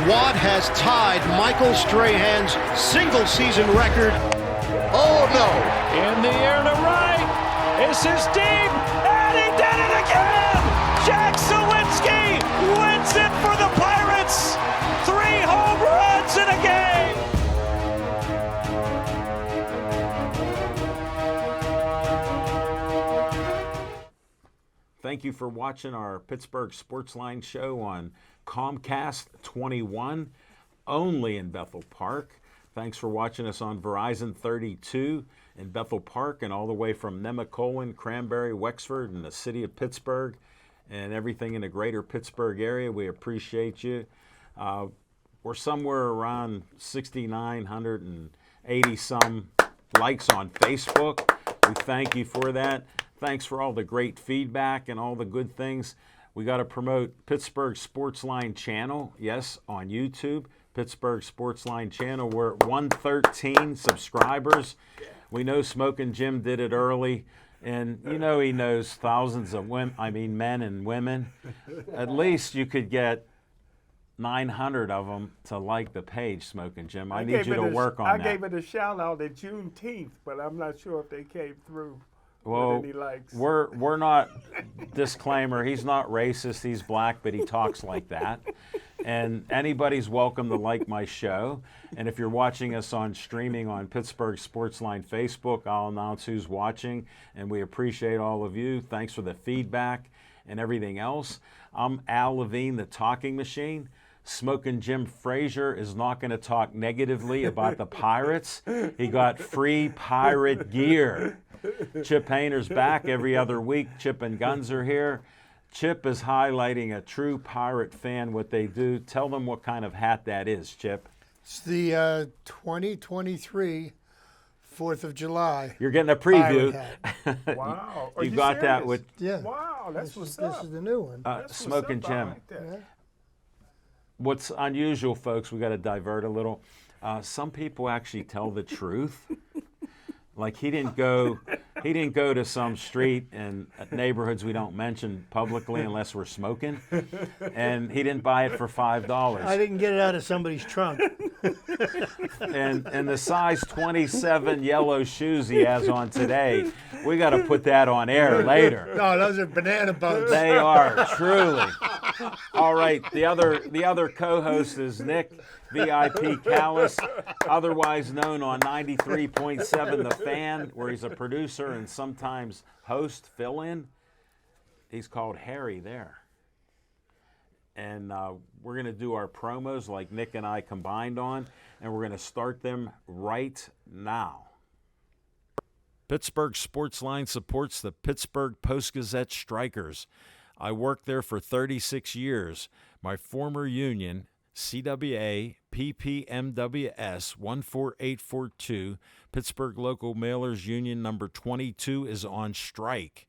Watt has tied Michael Strahan's single-season record. Oh, no. In the air to right. This is deep. And he did it again. Jack Suwinski wins it for the Pirates. 3 home runs in a game. Thank you for watching our Pittsburgh Sportsline show on Comcast 21, only in Bethel Park. Thanks for watching us on Verizon 32 in Bethel Park and all the way from Nemacolin, Cranberry, Wexford, and the city of Pittsburgh and everything in the greater Pittsburgh area. We appreciate you. We're somewhere around 6,980 some likes on Facebook. We thank you for that. Thanks for all the great feedback and all the good things. We got to promote Pittsburgh Sportsline channel, yes, on YouTube. Pittsburgh Sportsline channel. We're at 113 subscribers. We know Smokin' Jim did it early, and you know he knows thousands of men and women. At least you could get 900 of them to like the page, Smokin' Jim. I need you to work on that. I gave it a shout out at Juneteenth, but I'm not sure if they came through. Well, we're not, disclaimer, he's not racist, he's black, but he talks like that. And anybody's welcome to like my show. And if you're watching us on streaming on Pittsburgh Sportsline Facebook, I'll announce who's watching. And we appreciate all of you. Thanks for the feedback and everything else. I'm Al Levine, the talking machine. Smokin' Jim Frazier is not going to talk negatively about the Pirates. He got free pirate gear. Chip Hayner's back every other week. Chip and Guns are here. Chip is highlighting a true Pirate fan, what they do. Tell them what kind of hat that is, Chip. It's the 2023 4th of July. You're getting a preview. Wow. You got that with... Yeah. Wow, that's This is the new one. Smokin' Jim. Like that. What's unusual, folks, we got to divert a little. Some people actually tell the truth. Like he didn't go to some street in neighborhoods we don't mention publicly unless we're smoking, and he didn't buy it for $5. I didn't get it out of somebody's trunk. And the size 27 yellow shoes he has on today, we got to put that on air later. No, those are banana boats. They are, truly. All right, the other co-host is Nick VIP Callis, otherwise known on 93.7 The Fan, where he's a producer and sometimes host, fill-in. He's called Harry there. And we're going to do our promos like Nick and I combined on, and we're going to start them right now. Pittsburgh Sportsline supports the Pittsburgh Post-Gazette Strikers. I worked there for 36 years. My former union, CWA PPMWS 14842, Pittsburgh Local Mailers Union number 22, is on strike.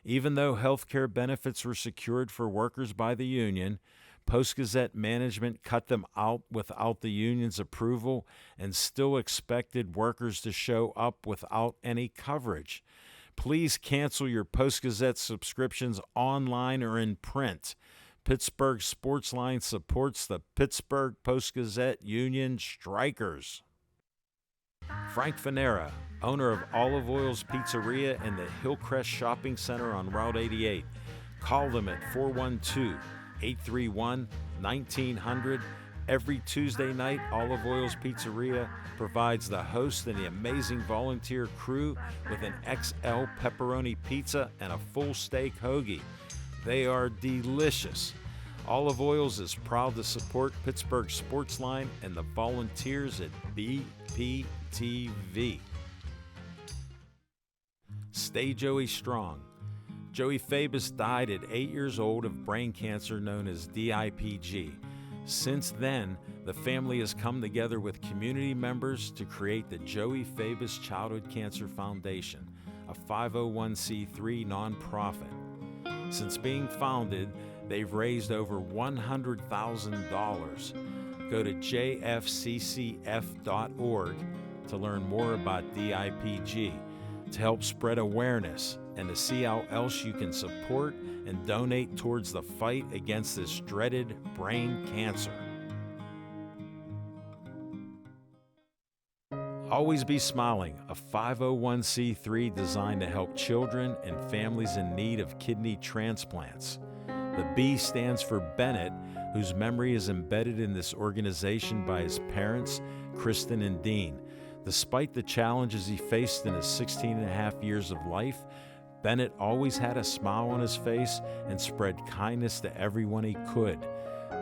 Even though health care benefits were secured for workers by the union, Post-Gazette management cut them out without the union's approval and still expected workers to show up without any coverage. Please cancel your Post-Gazette subscriptions online or in print. Pittsburgh Sportsline supports the Pittsburgh Post-Gazette Union Strikers. Frank Fanera, owner of Olive Oil's Pizzeria and the Hillcrest Shopping Center on Route 88. Call them at 412-831-1900. Every Tuesday night, Olive Oil's Pizzeria provides the host and the amazing volunteer crew with an XL pepperoni pizza and a full steak hoagie. They are delicious. Olive Oils is proud to support Pittsburgh Sportsline and the volunteers at BPTV. Stay Joey strong. Joey Fabus died at 8 years old of brain cancer known as DIPG. Since then, the family has come together with community members to create the Joey Fabus Childhood Cancer Foundation, a 501c3 nonprofit. Since being founded, they've raised over $100,000. Go to jfccf.org to learn more about DIPG, to help spread awareness, and to see how else you can support and donate towards the fight against this dreaded brain cancer. Always Be Smiling, a 501c3 designed to help children and families in need of kidney transplants. The B stands for Bennett, whose memory is embedded in this organization by his parents, Kristen and Dean. Despite the challenges he faced in his 16 and a half years of life, Bennett always had a smile on his face and spread kindness to everyone he could.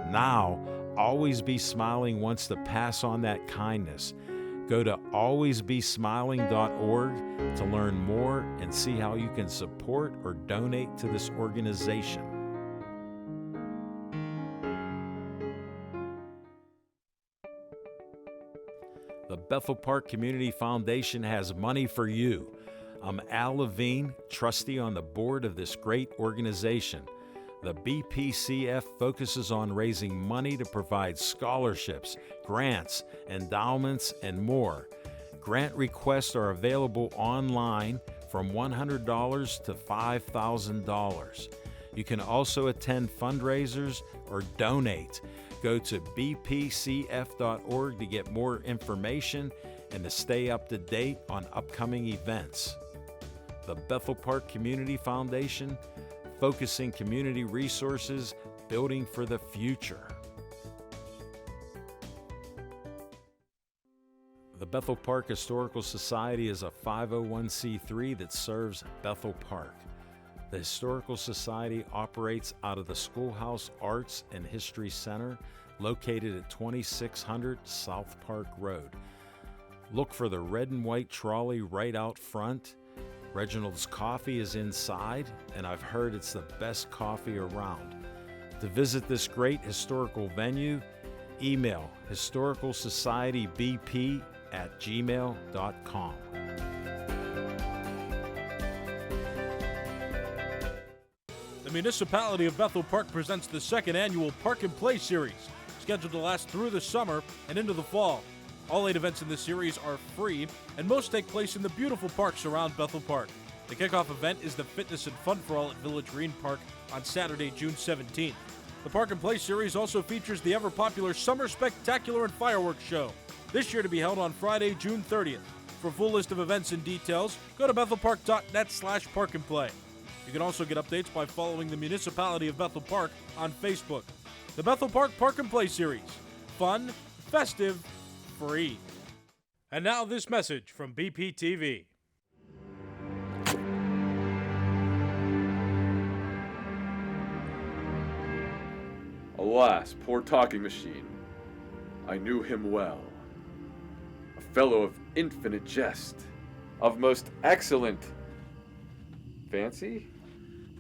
Now, Always Be Smiling wants to pass on that kindness. Go to alwaysbesmiling.org to learn more and see how you can support or donate to this organization. The Bethel Park Community Foundation has money for you. I'm Al Levine, trustee on the board of this great organization. The BPCF focuses on raising money to provide scholarships, grants, endowments, and more. Grant requests are available online from $100 to $5,000. You can also attend fundraisers or donate. Go to bpcf.org to get more information and to stay up to date on upcoming events. The Bethel Park Community Foundation, focusing community resources, building for the future. The Bethel Park Historical Society is a 501c3 that serves Bethel Park. The Historical Society operates out of the Schoolhouse Arts and History Center, located at 2600 South Park Road. Look for the red and white trolley right out front. Reginald's Coffee is inside, and I've heard it's the best coffee around. To visit this great historical venue, email historicalsocietybp@gmail.com. The Municipality of Bethel Park presents the second annual Park and Play Series, scheduled to last through the summer and into the fall. All 8 events in this series are free, and most take place in the beautiful parks around Bethel Park. The kickoff event is the Fitness and Fun for All at Village Green Park on Saturday, June 17th. The Park and Play Series also features the ever-popular Summer Spectacular and Fireworks Show, this year to be held on Friday, June 30th. For a full list of events and details, go to bethelpark.net/parkandplay. You can also get updates by following the Municipality of Bethel Park on Facebook. The Bethel Park Park and Play Series. Fun, festive, free. And now this message from BPTV. Alas, poor talking machine. I knew him well. A fellow of infinite jest, of most excellent fancy?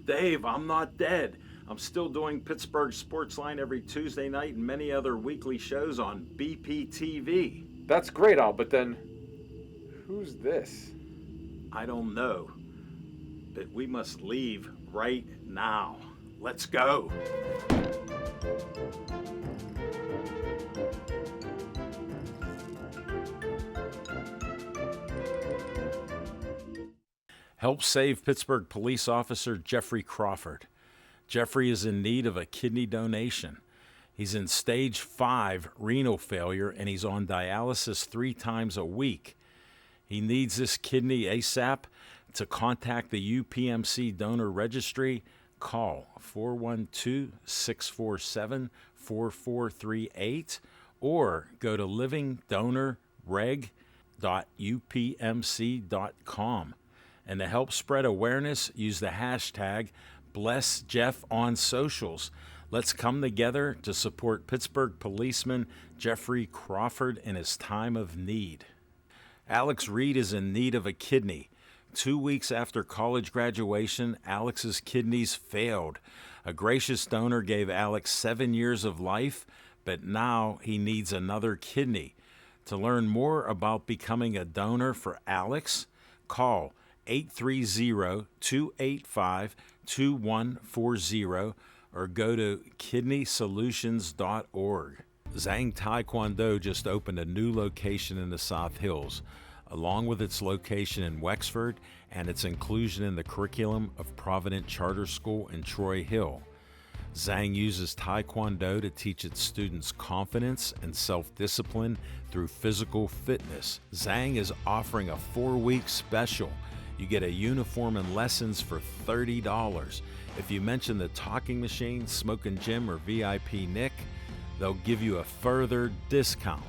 Dave, I'm not dead. I'm still doing Pittsburgh Sportsline every Tuesday night and many other weekly shows on BPTV. That's great, Al, but then who's this? I don't know, but we must leave right now. Let's go. Help save Pittsburgh police officer Jeffrey Crawford. Jeffrey is in need of a kidney donation. He's in stage 5 renal failure and he's on dialysis 3 times a week. He needs this kidney ASAP. To contact the UPMC donor registry, call 412-647-4438 or go to livingdonorreg.upmc.com. And to help spread awareness, use the hashtag #BlessJeff on socials. Let's come together to support Pittsburgh policeman Jeffrey Crawford in his time of need. Alex Reed is in need of a kidney. 2 weeks after college graduation, Alex's kidneys failed. A gracious donor gave Alex 7 years of life, but now he needs another kidney. To learn more about becoming a donor for Alex, call 830-285-2140 or go to kidneysolutions.org. Zhang Taekwondo just opened a new location in the South Hills, along with its location in Wexford and its inclusion in the curriculum of Provident Charter School in Troy Hill. Zhang uses Taekwondo to teach its students confidence and self-discipline through physical fitness. Zhang is offering a 4-week special. You get a uniform and lessons for $30. If you mention the Talking Machine, Smoking Jim, or VIP Nick, they'll give you a further discount.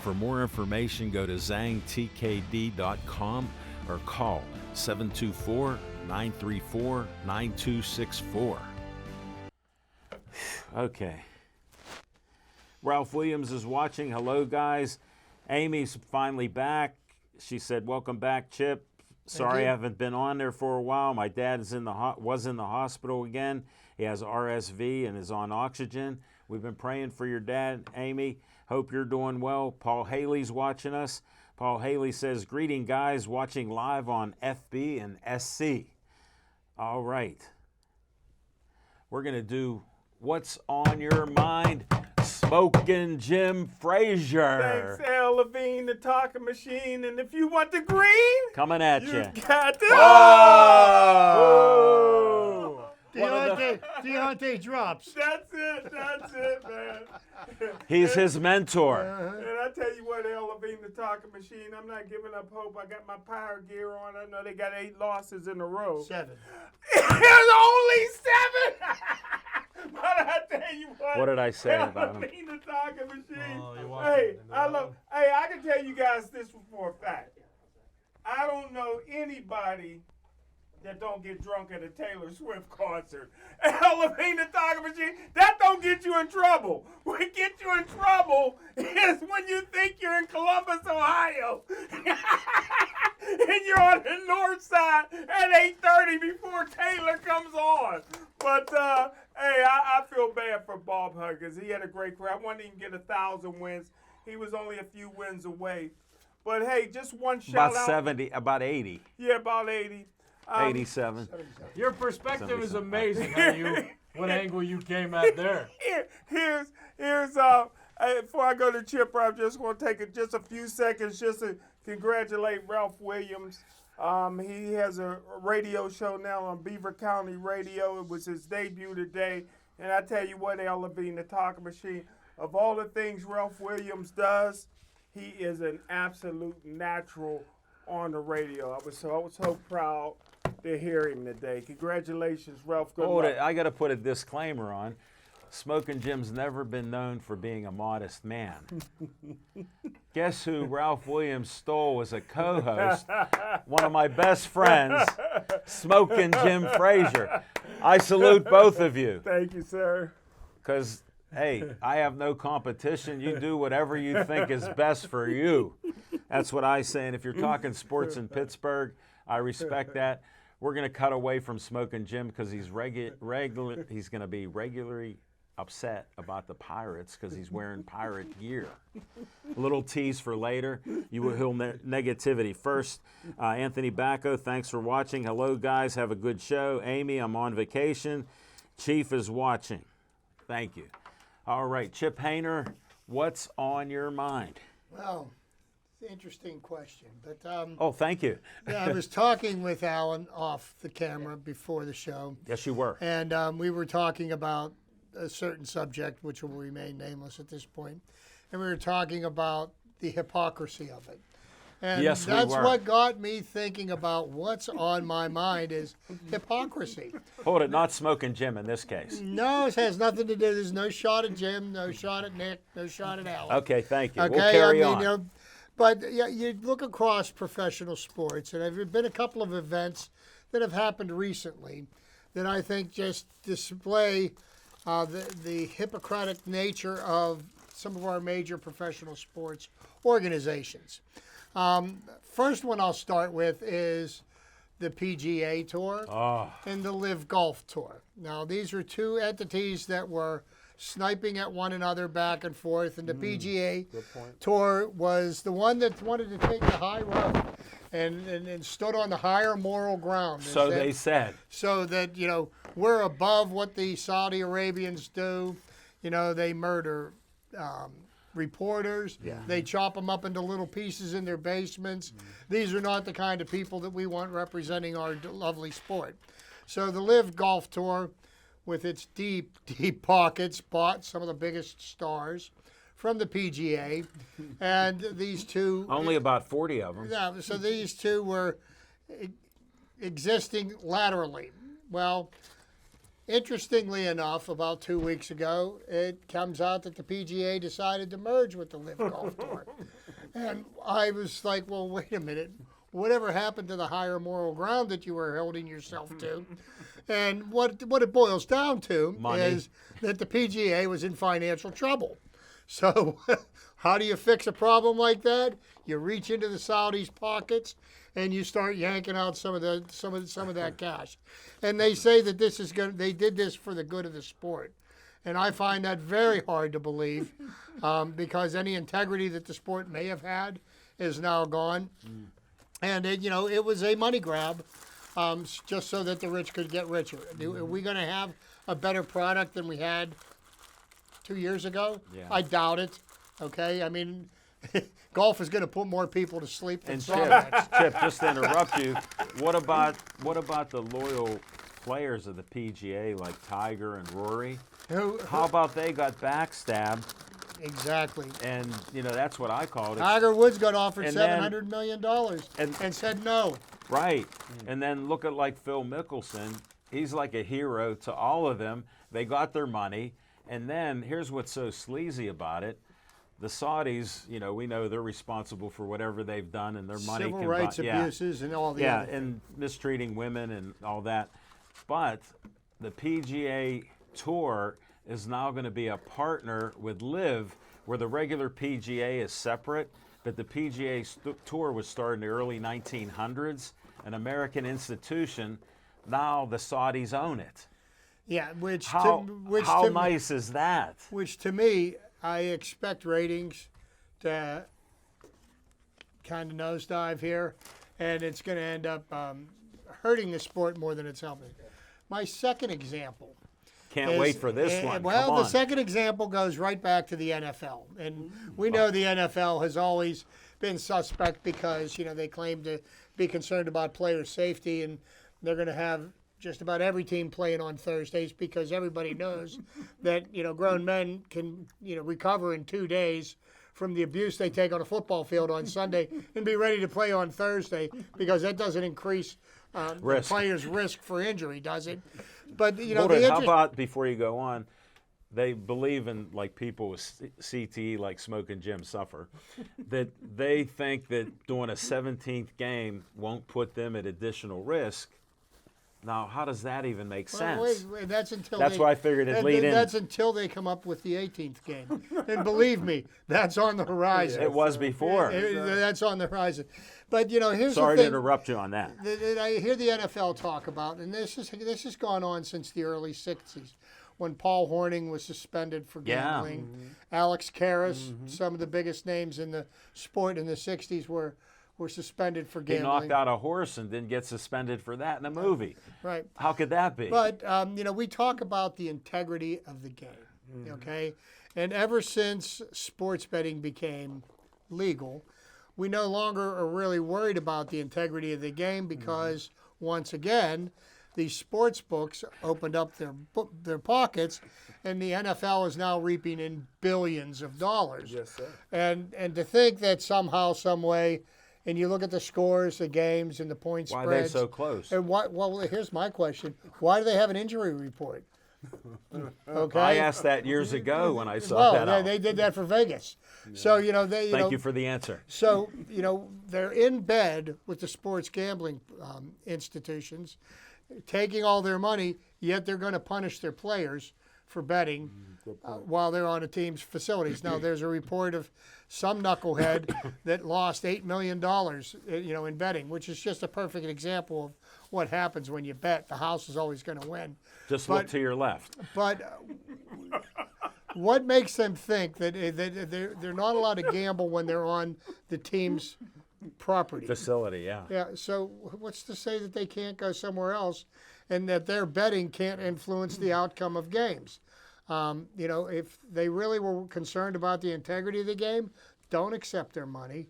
For more information, go to zhangtkd.com or call 724-934-9264. Okay. Ralph Williams is watching. Hello, guys. Amy's finally back. She said, "Welcome back, Chip. Sorry I haven't been on there for a while. My dad was in the hospital again. He has RSV and is on oxygen. We've been praying for your dad, Amy. Hope you're doing well." Paul Haley's watching us. Paul Haley says, "Greeting, guys, watching live on FB and SC." All right. We're going to do What's on Your Mind, Smoking Jim Frazier. Thanks, Al Levine, the Talking Machine. And if you want the green, Coming at you you. got the... Oh! Deontay drops. That's it, man. He's his mentor. And I tell you what, Al Levine, the Talking Machine, I'm not giving up hope. I got my power gear on. I know they got 8 losses in a row. 7. There's only 7! But I tell you what What did I say about him? The Talking Machine. Oh, you're Hey, watching. I can tell you guys this for a fact. I don't know anybody that don't get drunk at a Taylor Swift concert. Al Levine, the Talking Machine, that don't get you in trouble. What gets you in trouble is when you think you're in Columbus, Ohio. And you're on the north side at 8:30 before Taylor comes on. But, hey, I feel bad for Bob Huggins. He had a great career. I wouldn't even get 1,000 wins. He was only a few wins away. But, hey, just one shout out. About 80. Yeah, about 80. 87. Your perspective is 77. amazing. How what angle you came at there? Here's before I go to Chip, I'm just going to take just a few seconds just to congratulate Ralph Williams. He has a radio show now on Beaver County Radio. It was his debut today. And I tell you what, Al Levine, the Talking Machine, of all the things Ralph Williams does, he is an absolute natural on the radio. I was so proud to hear him today. Congratulations, Ralph. Good Hold luck. it. I got to put a disclaimer on. Smoking Jim's never been known for being a modest man. Guess who Ralph Williams stole as a co-host? One of my best friends, Smoking Jim Frazier. I salute both of you. Thank you, sir. Because, hey, I have no competition. You do whatever you think is best for you. That's what I say. And if you're talking sports in Pittsburgh, I respect that. We're going to cut away from Smoking Jim because he's he's going to be regularly upset about the Pirates because he's wearing pirate gear. A little tease for later. He'll negativity first. Anthony Bacco, thanks for watching. Hello, guys. Have a good show. Amy, I'm on vacation. Chief is watching. Thank you. All right, Chip Hayner, what's on your mind? Well, it's an interesting question. But Oh, thank you. yeah, I was talking with Alan off the camera before the show. Yes, you were. And we were talking about a certain subject, which will remain nameless at this point. And we were talking about the hypocrisy of it. And Yes, we that's were. what got me thinking about what's on my mind is hypocrisy. Hold it, not Smoking Jim in this case. No, it has nothing to do. There's no shot at Jim, no shot at Nick, no shot at Alan. Okay, thank you. Okay, We'll carry on. You know, but yeah, you look across professional sports, and there have been a couple of events that have happened recently that I think just display the Hippocratic nature of some of our major professional sports organizations. First one I'll start with is the PGA Tour and the Live Golf Tour. Now, these are two entities that were sniping at one another back and forth, and the PGA Tour was the one that wanted to take the high road and stood on the higher moral ground. So they said. So that, you know, we're above what the Saudi Arabians do. You know, they murder reporters. They chop them up into little pieces in their basements. These are not the kind of people that we want representing our lovely sport. So the Live Golf Tour with its deep, deep pockets, bought some of the biggest stars from the PGA, and these two Only about 40 of them. yeah, so these two were existing laterally. Well, interestingly enough, about 2 weeks ago, it comes out that the PGA decided to merge with the LIV Golf Tour. And I was like, well, wait a minute. Whatever happened to the higher moral ground that you were holding yourself to? And what it boils down to Money. is that the PGA was in financial trouble. So how do you fix a problem like that? You reach into the Saudis' pockets and you start yanking out some of that cash. And they say that they did this for the good of the sport. And I find that very hard to believe because any integrity that the sport may have had is now gone. And it was a money grab, just so that the rich could get richer. Are we going to have a better product than we had 2 years ago? Yeah. I doubt it. Okay, I mean, golf is going to put more people to sleep than And soccer. Chip, just to interrupt you, what about the loyal players of the PGA like Tiger and Rory? How about they got backstabbed? Exactly. And that's what I called it. Tiger Woods got offered And then- $700 million and- and said no. Right. And then look at like Phil Mickelson. He's like a hero to all of them. They got their money. And then here's what's so sleazy about it. The Saudis, we know they're responsible for whatever they've done, and their money Civil can rights buy, yeah. abuses and all the Yeah, other things. and mistreating women and all that. But the PGA Tour is now going to be a partner with LIV, where the regular PGA is separate, but the PGA Tour was started in the early 1900s, an American institution. Now the Saudis own it. Yeah, How nice is that? Which to me, I expect ratings to kind of nosedive here, and it's going to end up hurting the sport more than it's helping. My second example. Can't wait for this one. Well, Come the on. second example goes right back to the NFL. And we know the NFL has always been suspect because, they claim to be concerned about player safety, and they're going to have just about every team playing on Thursdays because everybody knows that, grown men can, recover in 2 days from the abuse they take on a football field on Sunday and be ready to play on Thursday because that doesn't increase the Risk. player's risk for injury, does it? But, Hold it. How about, before you go on, they believe in, like, people with CTE, like Smoke and Jim suffer, that they think that doing a 17th game won't put them at additional risk. Now, how does that even make sense? Wait, that's until That's why I figured it'd lead in. That's until they come up with the 18th game. And believe me, that's on the horizon. It was before. That's on the horizon. But, here's Sorry the to thing. interrupt you on that. That I hear the NFL talk about, and this has gone on since the early 60s, when Paul Hornung was suspended for gambling. Alex Karras, some of the biggest names in the sport in the 60s were suspended for He gambling. knocked out a horse and didn't get suspended for that in a movie. Right. How could that be? But, we talk about the integrity of the game, okay? And ever since sports betting became legal, we no longer are really worried about the integrity of the game because, once again, these sports books opened up their pockets, and the NFL is now reaping in billions of dollars. Yes, sir. And to think that somehow, some way, and you look at the scores, the games, and the point Why spreads. are they so close? And well, here's my question: why do they have an injury report? Okay. I asked that years ago when I saw Well, that out. they did that for Vegas. So Thank you for the answer. So they're in bed with the sports gambling institutions, taking all their money. Yet they're going to punish their players for betting while they're on a team's facilities. Now, there's a report of some knucklehead that lost $8 million, in betting, which is just a perfect example of what happens when you bet. The house is always going to win. Just But- look to your left. But what makes them think that they're not allowed to gamble when they're on the team's property? Facility, yeah. Yeah, so what's to say that they can't go somewhere else and that their betting can't influence the outcome of games? If they really were concerned about the integrity of the game, don't accept their money,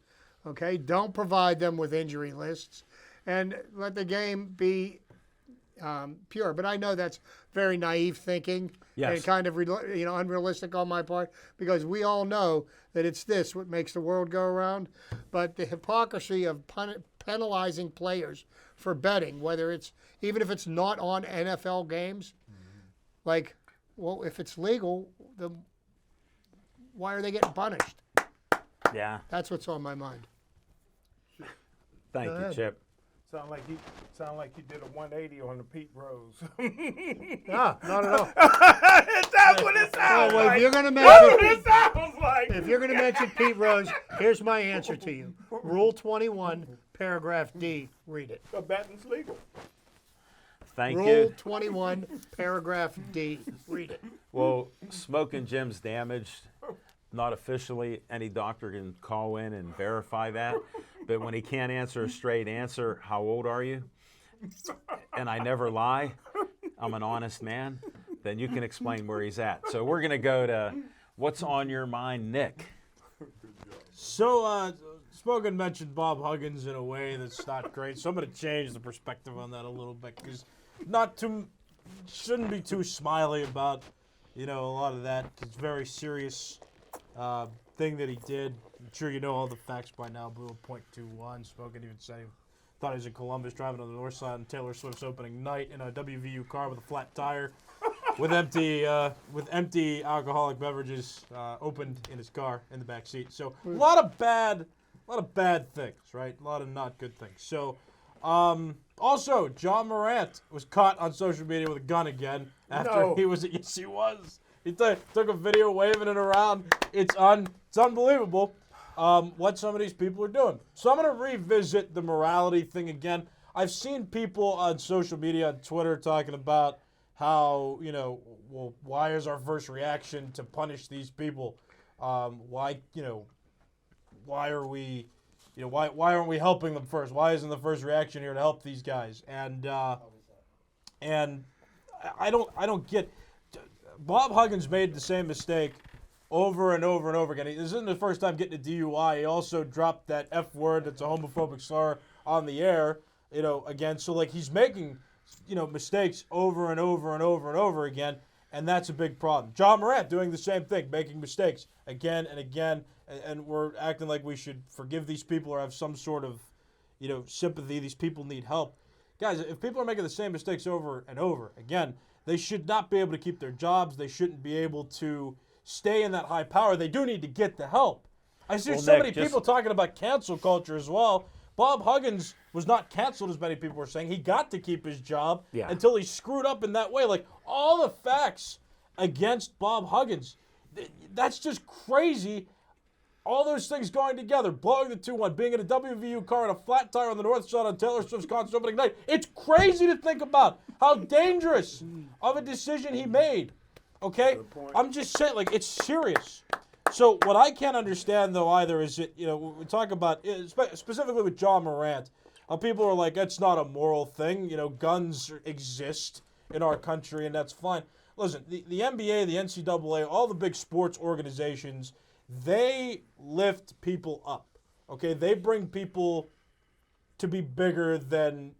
okay? Don't provide them with injury lists, and let the game be pure. But I know that's very naive thinking Yes. and kind of unrealistic on my part, because we all know that it's this what makes the world go around. But the hypocrisy of penalizing players for betting, whether it's even if it's not on NFL games, like, well, if it's legal, then why are they getting punished? Yeah. That's what's on my mind. Thank Go you, ahead. Chip. Sound like you did a 180 on the Pete Rose. Ah, not at all. That's what it sounds Oh, well, like. if you're gonna That's what mention, it sounds like. if you're gonna mention Pete Rose, here's my answer to you. Rule 21, paragraph D. Read it. The betting's legal. Thank Rule you. 21, paragraph D. Read it. Well, smoking Jim's damaged. Not officially, any doctor can call in and verify that. But when he can't answer a straight answer, how old are you? And I never lie, I'm an honest man, then you can explain where he's at. So we're going to go to what's on your mind, Nick. So, Spoken mentioned Bob Huggins in a way that's not great. So I'm going to change the perspective on that a little bit, because shouldn't be too smiley about, a lot of that. It's very serious thing that he did. I'm sure you know all the facts by now. Blew a .21. Spoken even said he thought he was in Columbus driving on the north side on Taylor Swift's opening night in a WVU car with a flat tire, with empty alcoholic beverages opened in his car in the back seat. So a lot of bad things, right? A lot of not good things. So also, John Morant was caught on social media with a gun again after he was. Yes, he was. He took a video waving it around. It's unbelievable what some of these people are doing. So I'm going to revisit the morality thing again. I've seen people on social media, on Twitter, talking about how, well, why is our first reaction to punish these people? Why are we, why aren't we helping them first? Why isn't the first reaction here to help these guys? And I don't get. Bob Huggins made the same mistake over and over and over again. This isn't the first time getting a DUI. He also dropped that F word that's a homophobic slur on the air, again. So, he's making, mistakes over and over and over and over again, and that's a big problem. John Morant doing the same thing, making mistakes again and again, and we're acting like we should forgive these people or have some sort of, sympathy. These people need help. Guys, if people are making the same mistakes over and over again, they should not be able to keep their jobs. They shouldn't be able to stay in that high power. They do need to get the help. I see so many people talking about cancel culture as well. Bob Huggins was not canceled, as many people were saying. He got to keep his job until he screwed up in that way. All the facts against Bob Huggins, that's just crazy. All those things going together, blowing the 2-1, being in a WVU car and a flat tire on the north side on Taylor Swift's concert opening night. It's crazy to think about how dangerous of a decision he made. Okay? I'm just saying, it's serious. So what I can't understand, though, either is that, we talk about, specifically with John Morant, people are like, that's not a moral thing. Guns exist in our country, and that's fine. Listen, the NBA, the NCAA, all the big sports organizations, they lift people up, okay? They bring people to be bigger than,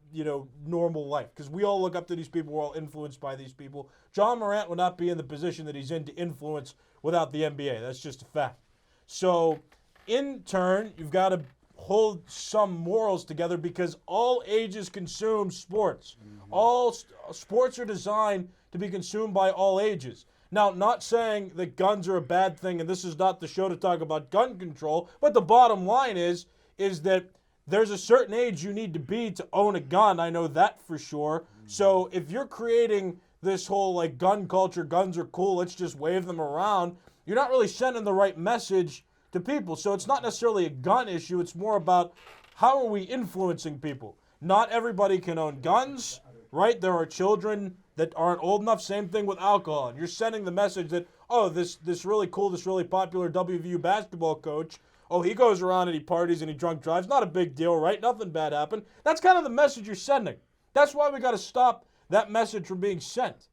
normal life, because we all look up to these people. We're all influenced by these people. John Morant would not be in the position that he's in to influence without the NBA. That's just a fact. So, in turn, you've got to hold some morals together, because all ages consume sports. All sports are designed to be consumed by all ages. Now, not saying that guns are a bad thing, and this is not the show to talk about gun control, but the bottom line is that there's a certain age you need to be to own a gun. I know that for sure. So if you're creating this whole gun culture, guns are cool, let's just wave them around, you're not really sending the right message to people. So it's not necessarily a gun issue. It's more about how are we influencing people. Not everybody can own guns, right? There are children that aren't old enough. Same thing with alcohol. And you're sending the message that, this really cool, this really popular WVU basketball coach, he goes around and he parties and he drunk drives. Not a big deal, right? Nothing bad happened. That's kind of the message you're sending. That's why we got to stop that message from being sent.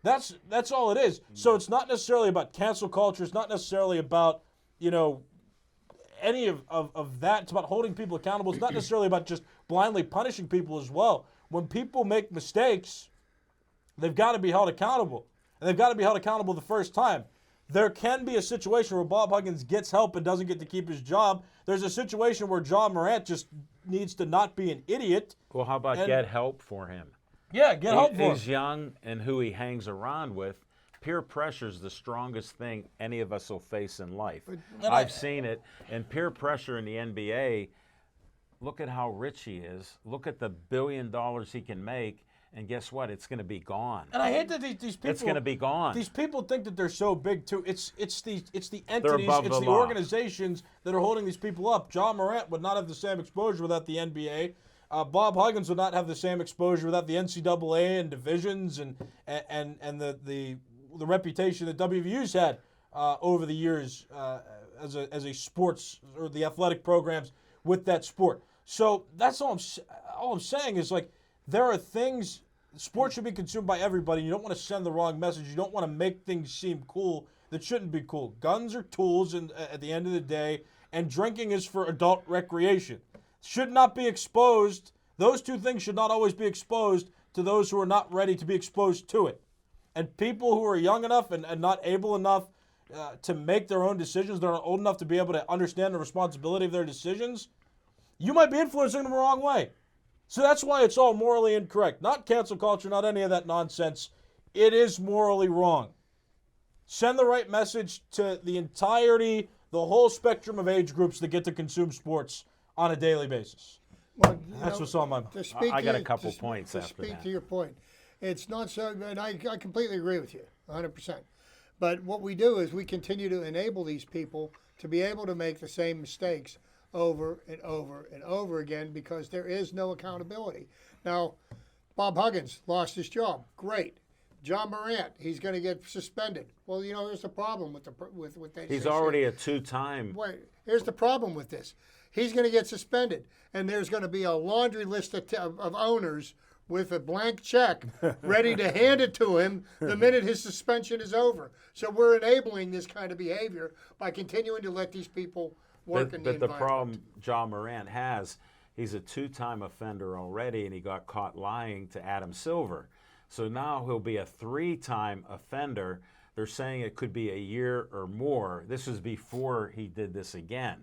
That's all it is. So it's not necessarily about cancel culture. It's not necessarily about, any of that. It's about holding people accountable. It's not necessarily about just blindly punishing people as well. when people make mistakes, they've got to be held accountable. And they've got to be held accountable the first time. There can be a situation where Bob Huggins gets help and doesn't get to keep his job. There's a situation where John Morant just needs to not be an idiot. Well, how about get help for him? Yeah, get help for him. He's young, and who he hangs around with, peer pressure is the strongest thing any of us will face in life. I've seen it. And peer pressure in the NBA, look at how rich he is. Look at the $1 billion he can make. And guess what? It's going to be gone. And I hate that these people. It's going to be gone. These people think that they're so big too. It's the entities, above it's the the law. organizations that are holding these people up. John Morant would not have the same exposure without the NBA. Bob Huggins would not have the same exposure without the NCAA and divisions and the reputation that WVU's had over the years as a sports or the athletic programs with that sport. So that's all I'm saying is, like, there are things, sports should be consumed by everybody. You don't want to send the wrong message. You don't want to make things seem cool that shouldn't be cool. Guns are tools at the end of the day, and drinking is for adult recreation. Should not be exposed. Those two things should not always be exposed to those who are not ready to be exposed to it. And people who are young enough and not able enough to make their own decisions, they're not old enough to be able to understand the responsibility of their decisions, you might be influencing them the wrong way. So that's why it's all morally incorrect. Not cancel culture, not any of that nonsense. It is morally wrong. Send the right message to the entirety, the whole spectrum of age groups that get to consume sports on a daily basis. Well, That's what's on my mind. I got a couple points after that. To speak that. to your point, it's not so, and I completely agree with you, 100%. But what we do is we continue to enable these people to be able to make the same mistakes over and over and over again because there is no accountability. Now, Bob Huggins lost his job. Great. John Morant, he's going to get suspended. Well, here's the problem with that. He's already a two-time. Wait, here's the problem with this. He's going to get suspended, and there's going to be a laundry list of owners with a blank check ready to hand it to him the minute his suspension is over. So we're enabling this kind of behavior by continuing to let these people work in the environment. But the problem John Morant has, he's a two-time offender already, and he got caught lying to Adam Silver. So now he'll be a three-time offender. They're saying it could be a year or more. This was before he did this again.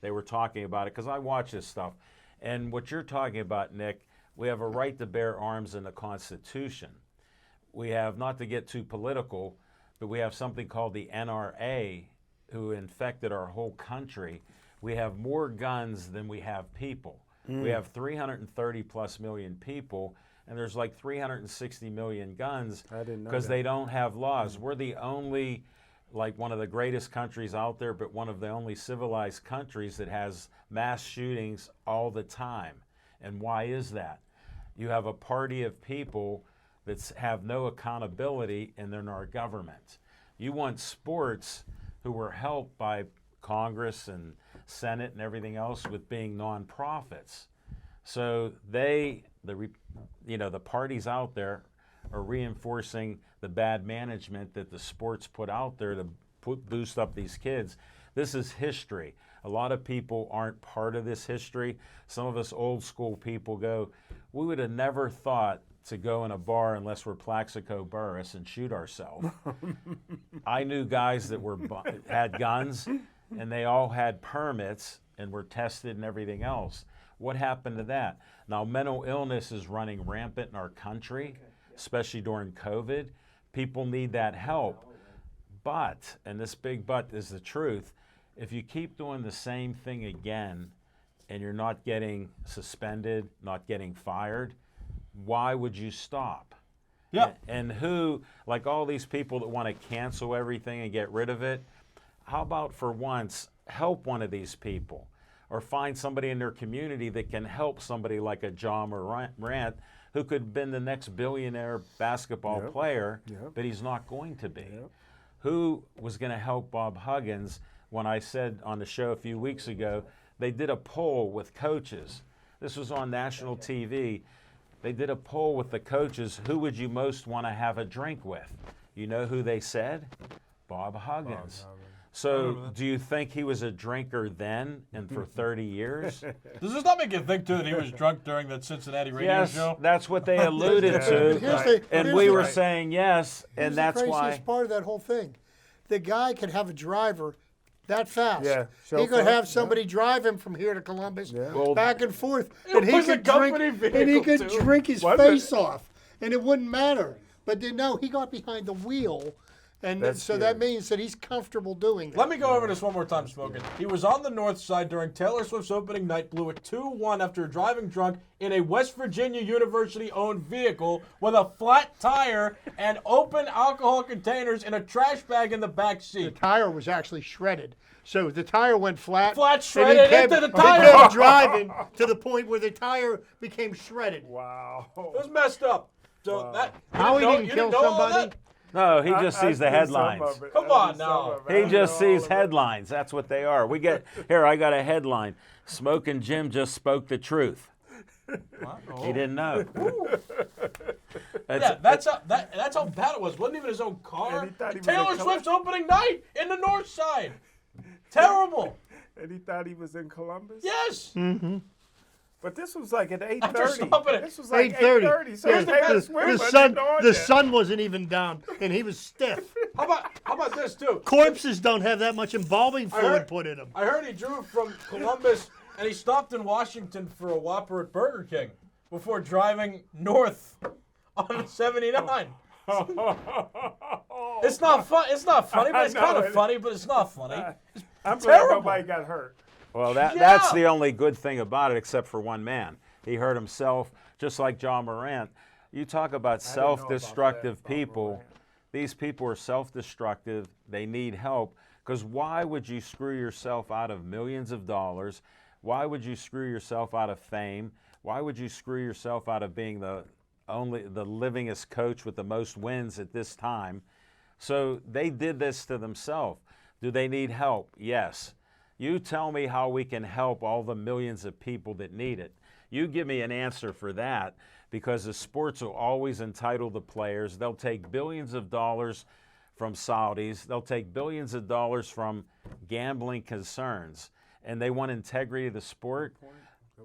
They were talking about it because I watch this stuff. And what you're talking about, Nick, we have a right to bear arms in the Constitution. We have, not to get too political, but we have something called the NRA, who infected our whole country. We have more guns than we have people. We have 330 plus million people, and there's like 360 million guns because they don't have laws. We're the only, like, one of the greatest countries out there, but one of the only civilized countries that has mass shootings all the time. And why is that? You have a party of people that have no accountability in our government. You want sports who were helped by Congress and Senate and everything else with being nonprofits. So the parties out there are reinforcing the bad management that the sports put out there to boost up these kids. This is history. A lot of people aren't part of this history. Some of us old school people go, we would have never thought to go in a bar unless we're Plaxico Burress and shoot ourselves. I knew guys that had guns, and they all had permits and were tested and everything else. What happened to that? Now, mental illness is running rampant in our country, especially during COVID. People need that help. But, and this big but is the truth, if you keep doing the same thing again and you're not getting suspended, not getting fired, why would you stop? Yeah. And who, like all these people that want to cancel everything and get rid of it, how about for once help one of these people? Or find somebody in their community that can help somebody like a John Morant, who could have been the next billionaire basketball player, but he's not going to be. Who was going to help Bob Huggins? When I said on the show a few weeks ago, they did a poll with coaches. This was on national TV. They did a poll with the coaches, who would you most want to have a drink with? You know who they said? Bob Huggins. So do you think he was a drinker then and for 30 years? Does this not make you think, too, that he was drunk during that Cincinnati radio Yes, show? that's what they alluded Here's to. And here's we the- were saying yes, Here's and that's the craziest why. part of that whole thing. The guy could have a driver that fast. Yeah, He could chauffeur, have somebody drive him from here to Columbus, Well, back and forth, and he was a could drink, company and he vehicle, could too. drink his Was face it? off, and it wouldn't matter. But then, no, he got behind the wheel, and That's so that means that he's comfortable doing that. Let me go over this one more time, Smokin. He was on the north side during Taylor Swift's opening night, blew a 2-1 after driving drunk in a West Virginia University-owned vehicle with a flat tire and open alcohol containers in a trash bag in the back The seat. tire was actually shredded. So the tire went flat. Flat and he shredded kept- into the He tire. kept driving to the point where the tire became shredded. Wow. It was messed up. So that How he you didn't you kill know all somebody? that? No, he just sees the I did some headlines. of it. Come I on did some now. of it. I He just know all sees of it. headlines. That's what they are. We get here. I got a headline. Smoking Jim just spoke the truth. He didn't know. Yeah, that's how bad it was. Wasn't even his own car. And he thought he was Taylor in Swift's opening night in the north side. Terrible. And he thought he was in Columbus? Yes. But this was like at After 8:30. stopping it. This was like 8:30. 8:30. So Yeah, it's Taylor the Swift wasn't sun, on the yet. sun wasn't even down, and he was stiff. How about this too? Corpses don't have that much embalming I fluid heard- put in them. I heard he drove from Columbus and he stopped in Washington for a Whopper at Burger King before driving north on the 79. It's not fun. It's not funny, but it's I know kind of it. funny, but it's not funny. I'm glad terrible. nobody got hurt. Well, that's Yeah. the only good thing about it, except for one man. He hurt himself, just like John Morant. You talk about didn't know about self-destructive that, John people. Morant. These people are self-destructive. They need help. Because why would you screw yourself out of millions of dollars? Why would you screw yourself out of fame? Why would you screw yourself out of being the livingest coach with the most wins at this time? So they did this to themselves. Do they need help? Yes. You tell me how we can help all the millions of people that need it. You give me an answer for that, because the sports will always entitle the players. They'll take billions of dollars from Saudis. They'll take billions of dollars from gambling concerns, and they want integrity of the sport.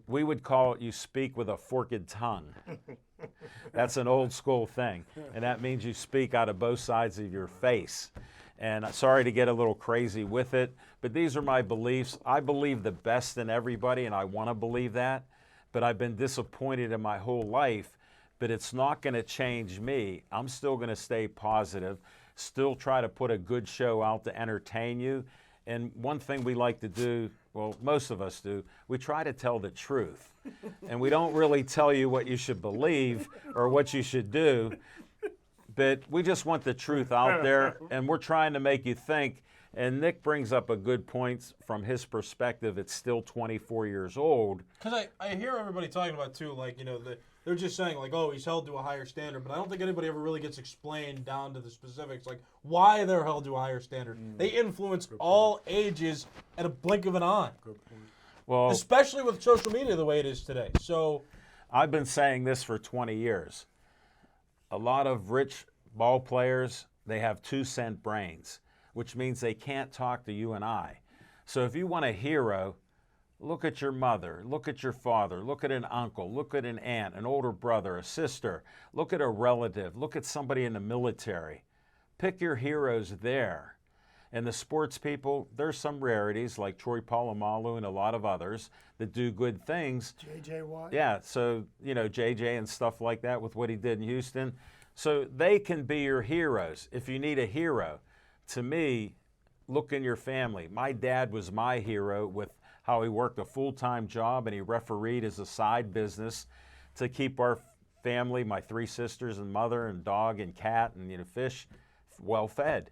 We would call it you speak with a forked tongue. That's an old school thing, and that means you speak out of both sides of your face. And sorry to get a little crazy with it, but these are my beliefs. I believe the best in everybody, and I want to believe that, but I've been disappointed in my whole life, but it's not going to change me. I'm still going to stay positive, still try to put a good show out to entertain you. And one thing we like to do, well, most of us do, we try to tell the truth. And we don't really tell you what you should believe or what you should do, but we just want the truth out there, and we're trying to make you think. And Nick brings up a good point from his perspective. It's still 24 years old. Because I hear everybody talking about, too, like, you know, they're just saying, like, oh, he's held to a higher standard. But I don't think anybody ever really gets explained down to the specifics, like, why they're held to a higher standard. They influence all ages at a blink of an eye. Well, Especially with social media the way it is today. So, I've been saying this for 20 years. A lot of rich ball players, they have 2-cent brains, which means they can't talk to you and I. So if you want a hero, look at your mother, look at your father, look at an uncle, look at an aunt, an older brother, a sister, look at a relative, look at somebody in the military. Pick your heroes there. And the sports people, there's some rarities like Troy Polamalu and a lot of others that do good things. J.J. Watt. Yeah, so, you know, JJ and stuff like that with what he did in Houston. So they can be your heroes if you need a hero. To me, look in your family. My dad was my hero with how he worked a full-time job and he refereed as a side business to keep our family, my 3 sisters and mother and dog and cat and, you know, fish, well fed.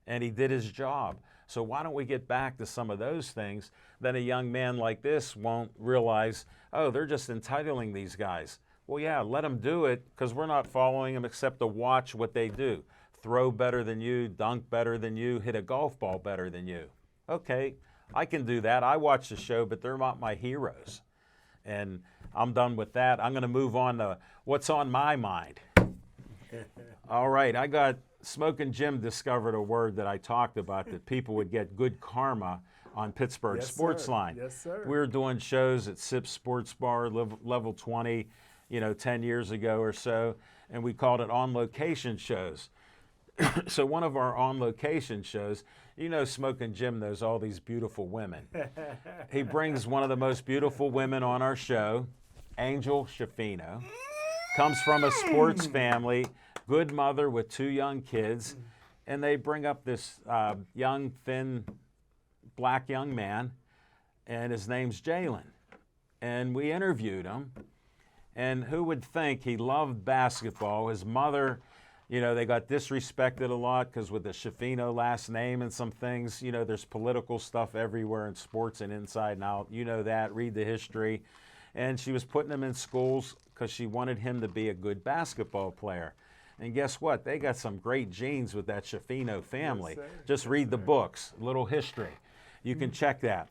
And he did his job. So why don't we get back to some of those things? Then a young man like this won't realize, oh, they're just entitling these guys. Well, yeah, let them do it, because we're not following them except to watch what they do. Throw better than you, dunk better than you, hit a golf ball better than you. Okay, I can do that. I watch the show, but they're not my heroes. And I'm done with that. I'm going to move on to what's on my mind. All right, I got Smoking Jim discovered a word that I talked about, that people would get good karma on Pittsburgh Sportsline. Yes, sir. We were doing shows at Sips Sports Bar, Level 20, 10 years ago or so, and we called it on-location shows. So one of our on-location shows, Smoking Jim knows all these beautiful women. He brings one of the most beautiful women on our show, Angel Schifino. Comes from a sports family, good mother with 2 young kids, and they bring up this young, thin, black young man, and his name's Jalen. And we interviewed him, and who would think he loved basketball? His mother, they got disrespected a lot because with the Schifino last name and some things, there's political stuff everywhere in sports and inside and out. You know that, read the history. And she was putting him in schools because she wanted him to be a good basketball player. And guess what? They got some great genes with that Schifino family. Just read the books, little history. You can check that.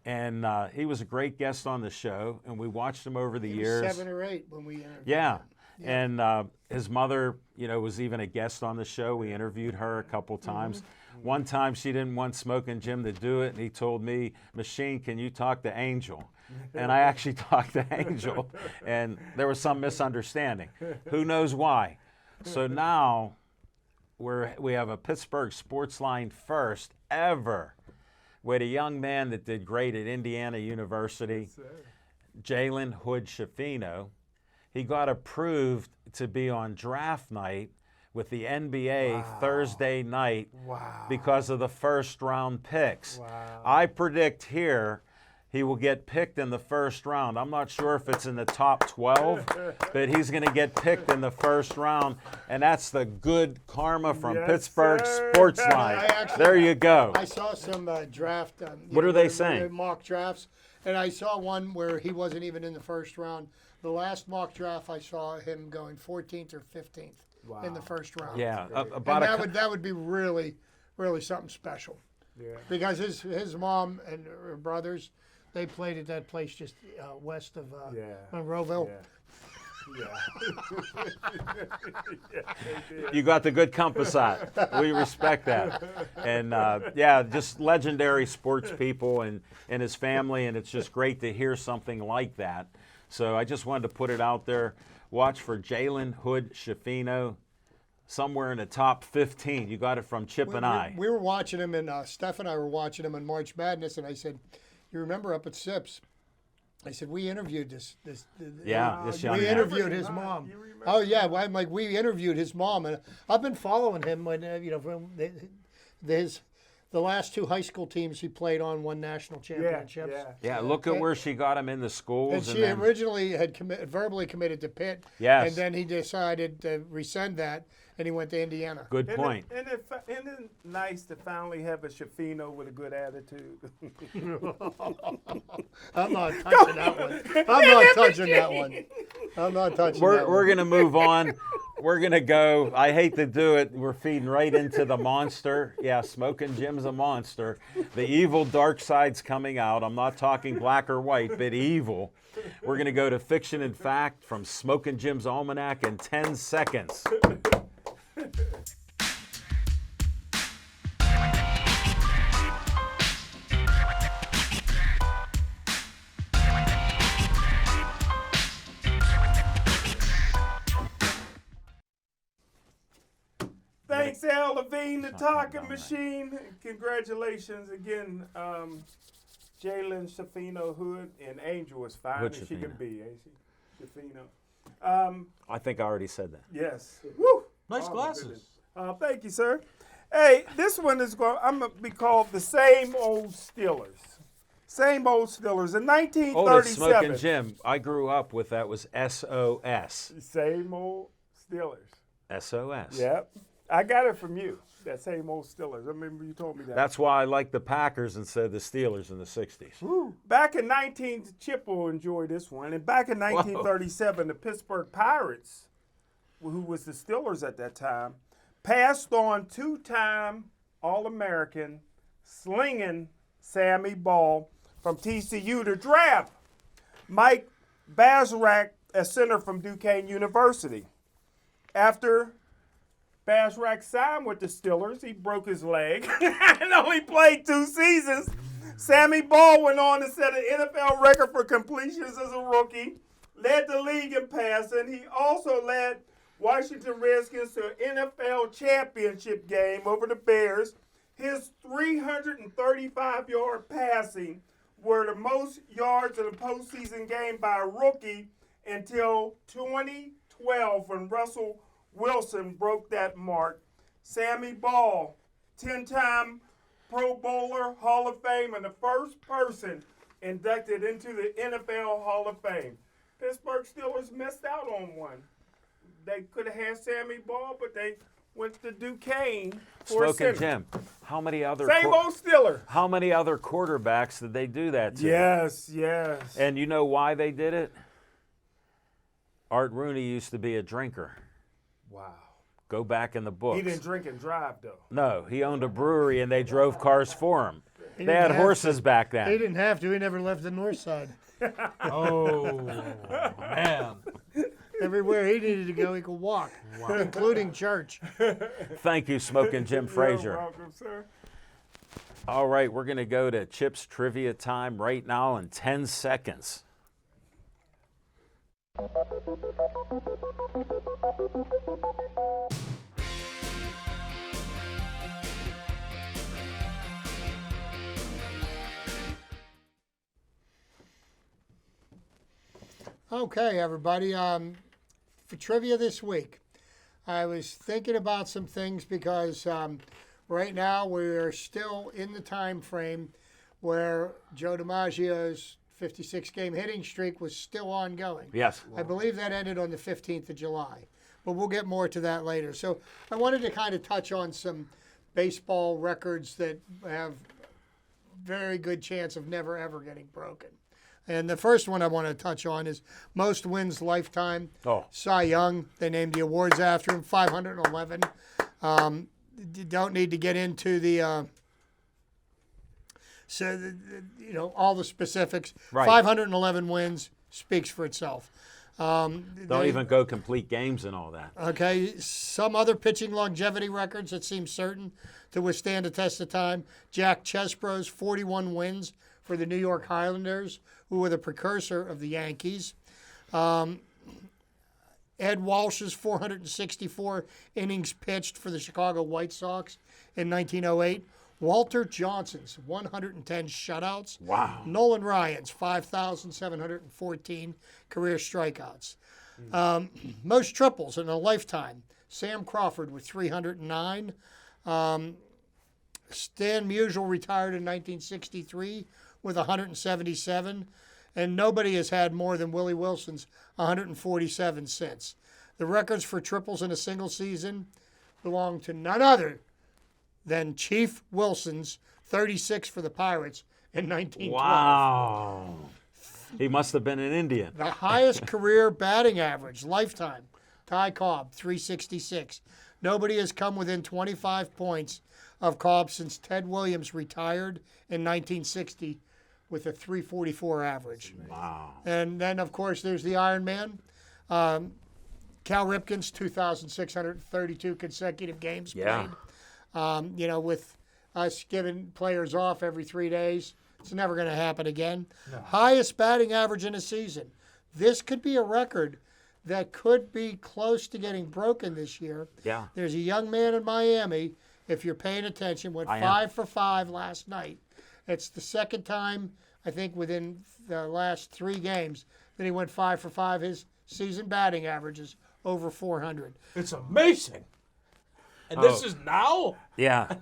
And he was a great guest on the show, and we watched him over the years. 7 or 8 when we interviewed Yeah. him. And his mother, was even a guest on the show. We interviewed her a couple times. One time she didn't want Smoking Jim to do it, and he told me, Machine, can you talk to Angel? And I actually talked to Angel, and there was some misunderstanding. Who knows why? So now we have a Pittsburgh Sportsline first ever with a young man that did great at Indiana University, Jalen Hood Schifino. He got approved to be on draft night with the NBA Thursday night because of the first round picks. I predict here he will get picked in the first round. I'm not sure if it's in the top 12, but he's going to get picked in the first round, and that's the good karma from Pittsburgh Sportsline. There you go. I saw some draft. What are they saying? Mock drafts, and I saw one where he wasn't even in the first round. The last mock draft, I saw him going 14th or 15th in the first round. Yeah, and that would be really, really something special. Yeah. Because his mom and her brothers, they played at that place just west of Monroeville. You got the good compass out. We respect that. And just legendary sports people and his family, and it's just great to hear something like that. So I just wanted to put it out there. Watch for Jalen Hood Schifino somewhere in the top 15. You got it from Chip and I. We were watching him, and Steph and I were watching him in March Madness, and I said, you remember up at Sips? I said, we interviewed this young man. We interviewed his mom. Oh, yeah. I'm like, we interviewed his mom. And I've been following him when, from the last 2 high school teams he played on won national championships. Yeah, look at where she got him in the schools. And she originally had verbally committed to Pitt. Yes. And then he decided to rescind that, and he went to Indiana. Good point. Isn't it nice to finally have a Schifino with a good attitude? I'm not touching that one. I'm not touching that one. We're going to move on. We're going to go. I hate to do it. We're feeding right into the monster. Yeah, Smoking Jim's a monster. The evil dark side's coming out. I'm not talking black or white, but evil. We're going to go to Fiction and Fact from Smoking Jim's Almanac in 10 seconds. Thanks, Al Levine, the talking machine. Congratulations again, Jalen Schifino Hood, and Angel is fine as she can be, ain't she? Schifino. I think I already said that. Yes. Woo! Nice glasses. Thank you, sir. Hey, this one is I'm going to be called the Same Old Steelers. Same Old Steelers. In 1937. Oh, that's Smoking Jim. I grew up with that was SOS. Same Old Steelers. SOS. Yep. I got it from you, that Same Old Steelers. I remember you told me that. That's why I like the Packers instead of the Steelers in the 60s. Woo. Back in Chip will enjoy this one. And back in 1937, the Pittsburgh Pirates, who was the Steelers at that time, passed on 2-time All-American slinging Sammy Ball from TCU to draft Mike Bazarak, a center from Duquesne University. After Bastrach signed with the Steelers. He broke his leg and only played 2 seasons. Sammy Ball went on to set an NFL record for completions as a rookie, led the league in passing. He also led Washington Redskins to an NFL championship game over the Bears. His 335-yard passing were the most yards in a postseason game by a rookie until 2012 when Russell Wilson broke that mark. Sammy Ball, 10-time Pro Bowler, Hall of Fame, and the first person inducted into the NFL Hall of Fame. Pittsburgh Steelers missed out on one. They could have had Sammy Ball, but they went to Duquesne for a Smoking center. Jim, how many other Same old Steeler. how many other quarterbacks did they do that to? Yes. And you know why they did it? Art Rooney used to be a drinker. Wow. Go back in the books. He didn't drink and drive, though. No, he owned a brewery and they drove cars for him. They didn't had have horses back He then. didn't have to. He never left the north side. Oh, man. Everywhere he needed to go, he could walk, including church. Thank you, Smoking Jim Frazier. You're welcome, sir. All right, we're going to go to Chip's trivia time right now in 10 seconds. Okay, everybody. For trivia this week, I was thinking about some things because right now we're still in the time frame where Joe DiMaggio's 56-game hitting streak was still ongoing. Yes. I believe that ended on the 15th of July, but we'll get more to that later. So I wanted to kind of touch on some baseball records that have very good chance of never, ever getting broken. And the first one I want to touch on is most wins lifetime. Oh. Cy Young, they named the awards after him, 511. You don't need to get into the, all the specifics. Right. 511 wins speaks for itself. Don't even go complete games and all that. Okay, some other pitching longevity records that seem certain to withstand a test of time. Jack Chesbro's 41 wins for the New York Highlanders, who were the precursor of the Yankees. Ed Walsh's 464 innings pitched for the Chicago White Sox in 1908. Walter Johnson's 110 shutouts. Wow. Nolan Ryan's 5,714 career strikeouts. Most triples in a lifetime. Sam Crawford with 309. Stan Musial retired in 1963 with 177. And nobody has had more than Willie Wilson's 147 since. The records for triples in a single season belong to none other than Chief Wilson's 36 for the Pirates in 1912. Wow. He must have been an Indian. The highest career batting average, lifetime, Ty Cobb, 366. Nobody has come within 25 points of Cobb since Ted Williams retired in 1960 with a 344 average. Wow. And then, of course, there's the Iron Man. Cal Ripken's 2,632 consecutive games Yeah. played. With us giving players off every 3 days, it's never going to happen again. No. Highest batting average in a season. This could be a record that could be close to getting broken this year. Yeah. There's a young man in Miami, if you're paying attention, went 5 for 5 last night. It's the second time, I think, within the last 3 games that he went 5 for 5. His season batting average is over 400. It's amazing. And this is now? Yeah.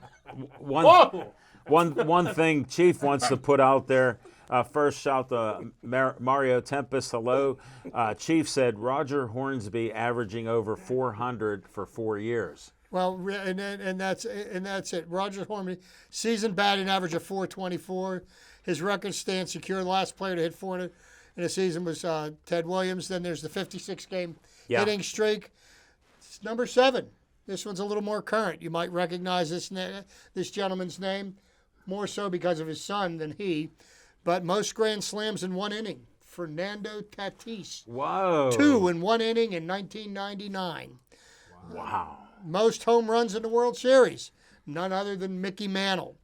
Whoa! One thing Chief wants to put out there. First, shout to Mario Tempest. Hello. Chief said Roger Hornsby averaging over 400 for 4 years. Well, and that's it. Roger Hornsby, season batting average of 424. His record stands secure. The last player to hit 400 in a season was Ted Williams. Then there's the 56-game hitting streak. It's number 7. This one's a little more current. You might recognize this gentleman's name more so because of his son than he. But most grand slams in 1 inning. Fernando Tatis. Whoa. 2 in 1 inning in 1999. Wow. most home runs in the World Series, none other than Mickey Mantle.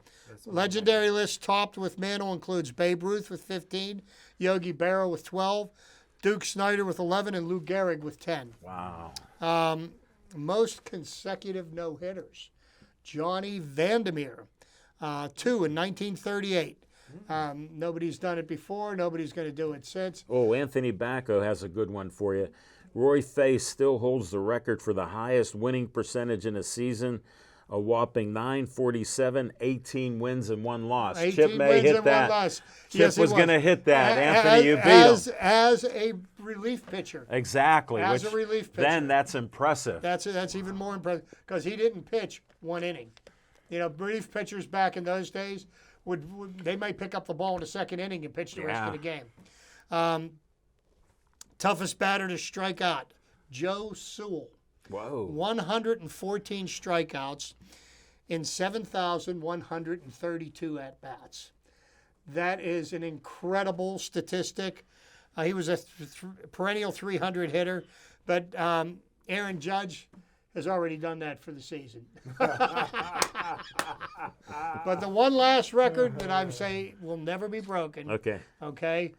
Legendary list topped with Mantle includes Babe Ruth with 15, Yogi Berra with 12, Duke Snider with 11, and Lou Gehrig with 10. Wow. Most consecutive no-hitters. Johnny Vandermeer, 2 in 1938. Nobody's done it before. Nobody's going to do it since. Oh, Anthony Bacco has a good one for you. Roy Face still holds the record for the highest winning percentage in a season, a whopping .947, 18 wins and 1 loss. 18 Chip may wins hit and that. 1 loss. Chip Yes, he was going to hit that. Anthony, As- you beat as, him. As a relief pitcher. Exactly. As which a relief pitcher. Then that's impressive. That's even more impressive because he didn't pitch 1 inning. You know, relief pitchers back in those days they might pick up the ball in the 2nd inning and pitch the rest of the game. Toughest batter to strike out, Joe Sewell. Whoa. 114 strikeouts in 7,132 at-bats. That is an incredible statistic. He was a perennial 300 hitter, but Aaron Judge has already done that for the season. But the one last record that I would say will never be broken. Okay.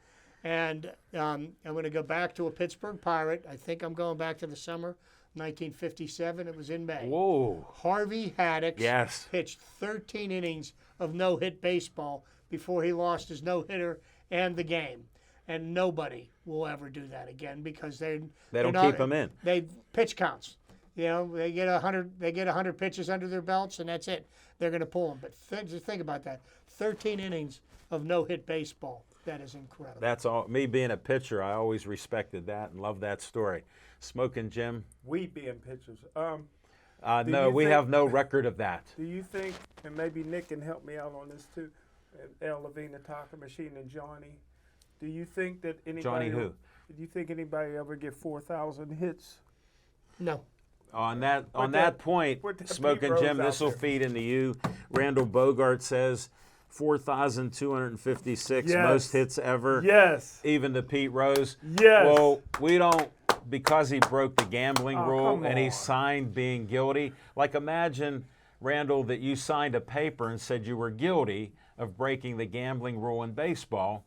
And I'm going to go back to a Pittsburgh Pirate. I think I'm going back to the summer 1957. It was in May. Whoa. Harvey Haddix Yes. pitched 13 innings of no-hit baseball before he lost his no-hitter and the game. And nobody will ever do that again because they don't keep him in. They pitch counts. You know, they get 100 pitches under their belts, and that's it. They're going to pull them. But just think about that: 13 innings of no-hit baseball. That is incredible. That's all. Me being a pitcher, I always respected that and loved that story. Smoking Jim? We being pitchers. No, we have no record of that. Do you think, and maybe Nick can help me out on this too, and El Levine, the Talker Machine, and Johnny, do you think that anybody? Johnny who? Do you think anybody ever get 4,000 hits? No. On that point, Smoking Pete Jim, Rose this will out there. feed into you. Randall Bogart says 4,256 Yes. most hits ever. Yes. Even to Pete Rose. Yes. Well, we don't, because he broke the gambling rule come and he on. signed being guilty. Like imagine, Randall, that you signed a paper and said you were guilty of breaking the gambling rule in baseball,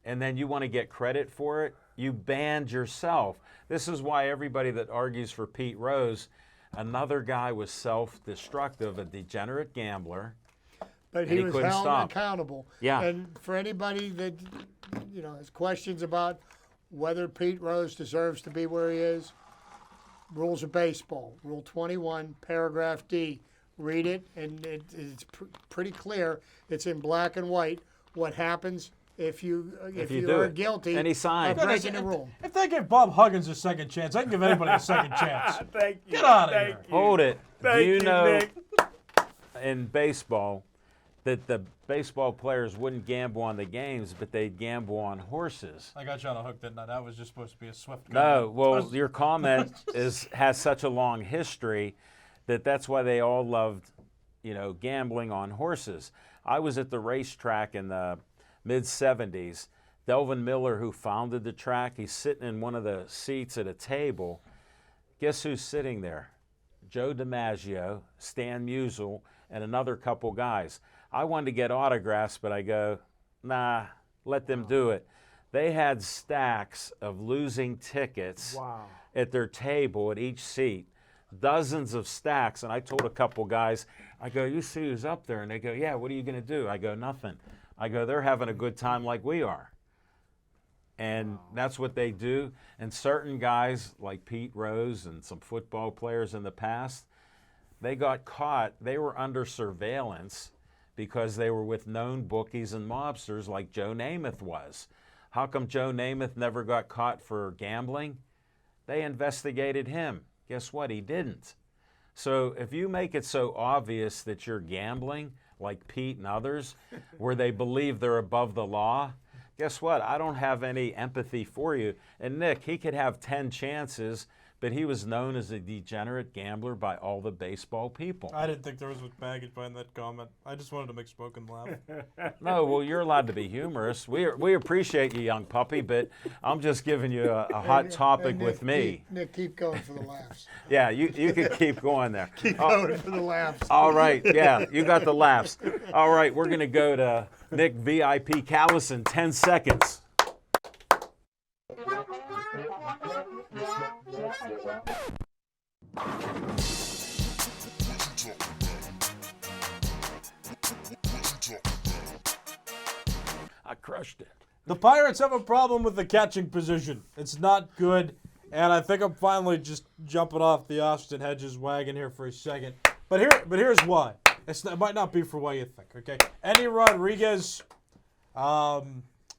and then you want to get credit for it. You banned yourself. This is why everybody that argues for Pete Rose, another guy was self-destructive, a degenerate gambler. But And he he was couldn't held stop. accountable. Yeah. And for anybody that has questions about whether Pete Rose deserves to be where he is, rules of baseball, Rule 21, Paragraph D. Read it, and it's pretty clear. It's in black and white what happens if you do are it. guilty And he signed. of breaking the rule. If they give Bob Huggins a second chance, I can give anybody a second chance. Thank you. Get outta Thank here. you. Hold it. Thank Do you know Nick. in baseball that the baseball players wouldn't gamble on the games, but they'd gamble on horses? I got you on a hook, didn't I? That was just supposed to be a swift No, comment. well, your comment has such a long history that's why they all loved, gambling on horses. I was at the racetrack in the mid-'70s. Delvin Miller, who founded the track, he's sitting in one of the seats at a table. Guess who's sitting there? Joe DiMaggio, Stan Musial, and another couple guys. I wanted to get autographs, but I go, nah, let them do it. They had stacks of losing tickets at their table at each seat, dozens of stacks. And I told a couple guys, I go, you see who's up there? And they go, yeah, what are you going to do? I go, nothing. I go, they're having a good time like we are. And that's what they do. And certain guys like Pete Rose and some football players in the past, they got caught. They were under surveillance because they were with known bookies and mobsters like Joe Namath was. How come Joe Namath never got caught for gambling? They investigated him. Guess what? He didn't. So if you make it so obvious that you're gambling, like Pete and others, where they believe they're above the law, guess what? I don't have any empathy for you. And Nick, he could have 10 chances, but he was known as a degenerate gambler by all the baseball people. I didn't think there was much baggage behind that comment. I just wanted to make Spoken laugh. No, well, you're allowed to be humorous. We appreciate you, young puppy, but I'm just giving you a hot topic Nick, with me. Nick, keep going for the laughs. Yeah, you can keep going there. Keep going for the laughs. All right, yeah, you got the laughs. All right, we're going to go to Nick VIP Callison, 10 seconds. I crushed it. The Pirates have a problem with the catching position. It's not good, and I think I'm finally just jumping off the Austin Hedges wagon here for a second. But here's why. It might not be for what you think, okay? Eddie Rodriguez, a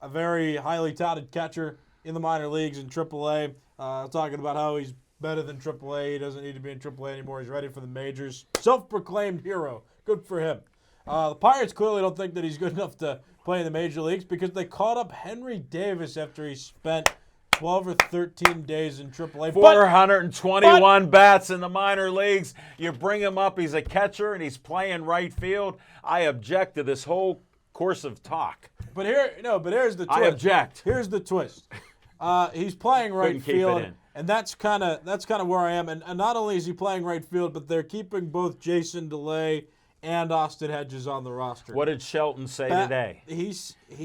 very highly touted catcher in the minor leagues in AAA, talking about how he's better than AAA. He doesn't need to be in AAA anymore. He's ready for the majors. Self-proclaimed hero. Good for him. The Pirates clearly don't think that he's good enough to play in the major leagues because they caught up Henry Davis after he spent 12 or 13 days in AAA. 421 bats in the minor leagues. You bring him up, he's a catcher, and he's playing right field. I object to this whole course of talk. But here's the twist. I object. Here's the twist. He's playing right Couldn't keep it field, in. and that's kind of where I am. And not only is he playing right field, but they're keeping both Jason DeLay and Austin Hedges on the roster. What did Shelton say today? He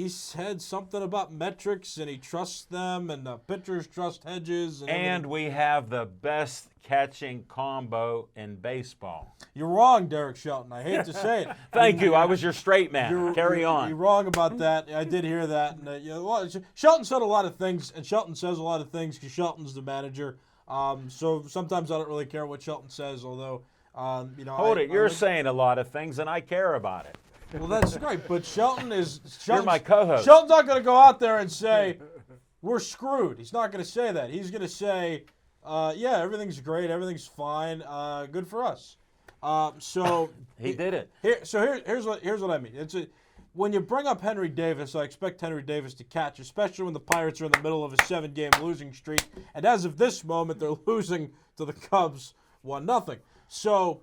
said something about metrics, and he trusts them, and the pitchers trust Hedges. And we have the best catching combo in baseball. You're wrong, Derek Shelton. I hate to say it. Thank you. I was your straight man. Carry on. You're wrong about that. I did hear that. And, Shelton said a lot of things, and Shelton says a lot of things because Shelton's the manager. So sometimes I don't really care what Shelton says, although, Hold it. You're saying a lot of things, and I care about it. Well, that's great, but Shelton's You're my co-host. Shelton's not going to go out there and say, we're screwed. He's not going to say that. He's going to say, yeah, everything's great, everything's fine, good for us. So he did it. Here's what I mean. When you bring up Henry Davis, I expect Henry Davis to catch, especially when the Pirates are in the middle of a 7-game losing streak. And as of this moment, they're losing to the Cubs 1-0. So,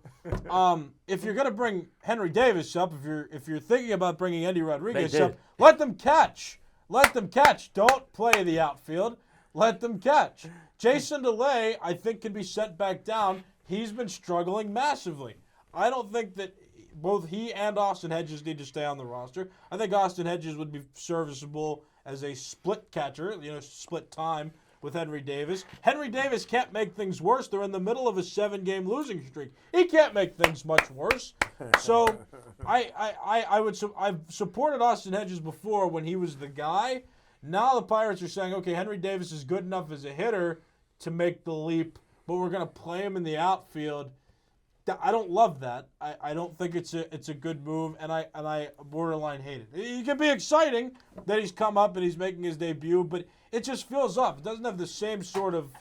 if you're going to bring Henry Davis up, if you're thinking about bringing Eddie Rodriguez up, let them catch. Let them catch. Don't play the outfield. Let them catch. Jason DeLay, I think, can be sent back down. He's been struggling massively. I don't think that both he and Austin Hedges need to stay on the roster. I think Austin Hedges would be serviceable as a split catcher, split time with Henry Davis. Henry Davis can't make things worse. They're in the middle of a 7-game losing streak. He can't make things much worse. So I've supported Austin Hedges before when he was the guy. Now the Pirates are saying, okay, Henry Davis is good enough as a hitter to make the leap, but we're going to play him in the outfield. I don't love that. I don't think it's a good move, and I borderline hate it. It can be exciting that he's come up and he's making his debut, but it just feels off. It doesn't have the same sort of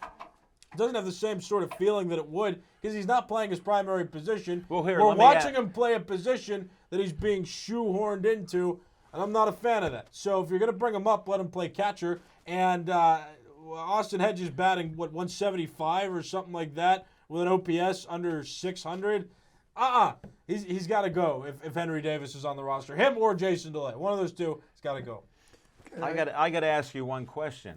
feeling that it would because he's not playing his primary position. Well, here, we're watching him play a position that he's being shoehorned into, and I'm not a fan of that. So if you're going to bring him up, let him play catcher. And Austin Hedges batting, 175 or something like that with an OPS under 600. He's got to go if Henry Davis is on the roster. Him or Jason DeLay. One of those two has got to go. I got to ask you one question.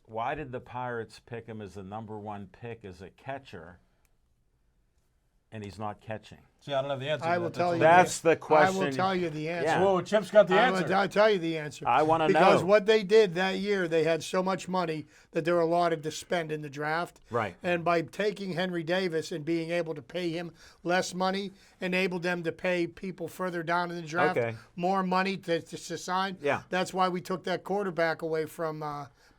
Why did the Pirates pick him as the number 1 pick as a catcher, and he's not catching? See, I don't have the answer. I will tell you. That's the question. I will tell you the answer. Yeah. Whoa, Chip's got the answer. I'll tell you the answer. I want to know. Because what they did that year, they had so much money that they were allotted to spend in the draft. Right. And by taking Henry Davis and being able to pay him less money, enabled them to pay people further down in the draft more money to sign. Yeah. That's why we took that quarterback away from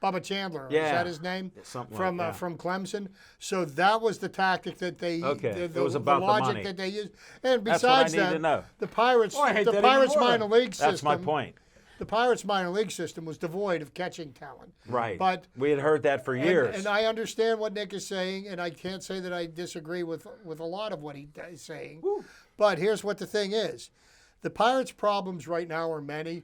Bubba Chandler. Yeah. Is that his name? Something from like that. From Clemson. So that was the tactic that they it was about the the logic money. that they used. And That's what I besides need that, to know. the Pirates I hate the that Pirates even more. minor league system. That's my point. The Pirates minor league system was devoid of catching talent. Right. But we had heard that for years. and I understand what Nick is saying, and I can't say that I disagree with a lot of what he is saying. But here's what the thing is. The Pirates' problems right now are many,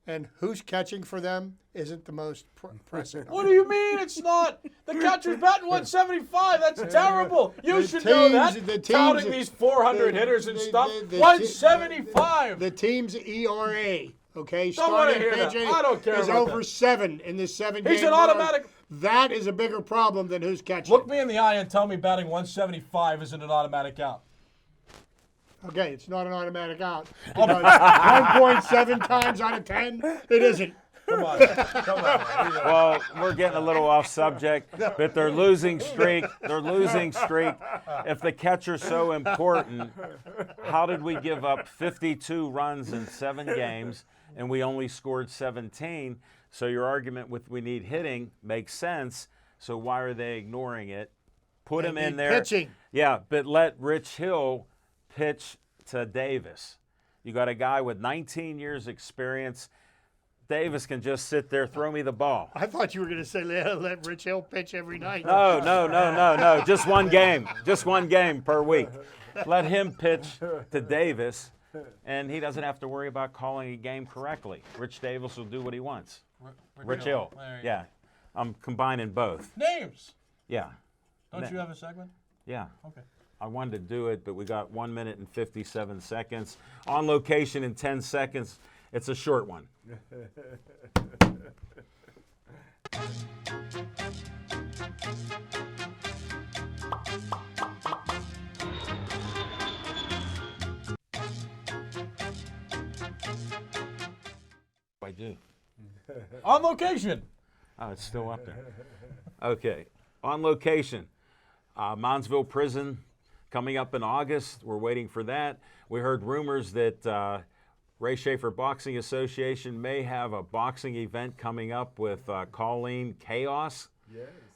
and who's catching for them isn't the most pressing. What do you mean it's not? The catcher's batting 175. That's terrible. You The should know teams- that. the teams- Counting these 400 hitters and the- stuff. the- 175. The team's ERA, okay, Don't wanna starting hear that. pitching I don't care is about over that. 7 in this 7-game He's an run. automatic- That is a bigger problem than who's catching. Look me in the eye and tell me batting 175 isn't an automatic out. Okay, it's not an automatic out. Because 1.7 times out of 10, it isn't. Come on. Come on. Well, we're getting a little off subject, but they're losing streak. They're losing streak. If the catcher's so important, how did we give up 52 runs in 7 games and we only scored 17? So your argument with we need hitting makes sense. So why are they ignoring it? Put him in need there. pitching. Yeah, but let Rich Hill pitch to Davis. You got a guy with 19 years experience. Davis can just sit there, throw me the ball. I thought you were going to say let Rich Hill pitch every night. No. Just one game. Just one game per week. Let him pitch to Davis, and he doesn't have to worry about calling a game correctly. Rich Davis will do what he wants. Rich Hill. Yeah. I'm combining both. Names. Yeah. Don't you have a segment? Yeah. Okay. I wanted to do it, but we got 1 minute and 57 seconds. On location in 10 seconds. It's a short one. I do. On location. Oh, it's still up there. Okay. On location. Monsville Prison coming up in August. We're waiting for that. We heard rumors that Ray Schaefer Boxing Association may have a boxing event coming up with Colleen Chaos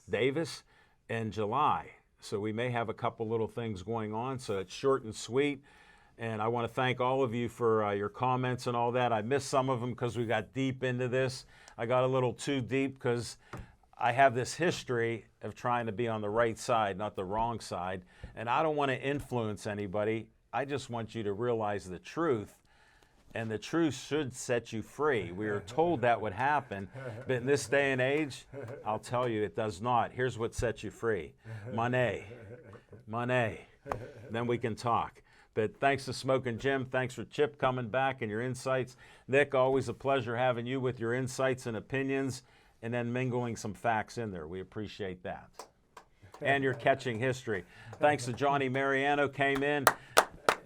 Davis in July. So we may have a couple little things going on. So it's short and sweet. And I want to thank all of you for your comments and all that. I missed some of them because we got deep into this. I got a little too deep because I have this history of trying to be on the right side, not the wrong side. And I don't want to influence anybody. I just want you to realize the truth. And the truth should set you free. We were told that would happen, but in this day and age, I'll tell you it does not. Here's what sets you free. Money. Then we can talk. But thanks to Smokin' Jim, thanks for Chip coming back and your insights. Nick, always a pleasure having you with your insights and opinions and then mingling some facts in there. We appreciate that. And your catching history. Thanks to Johnny Mariano came in.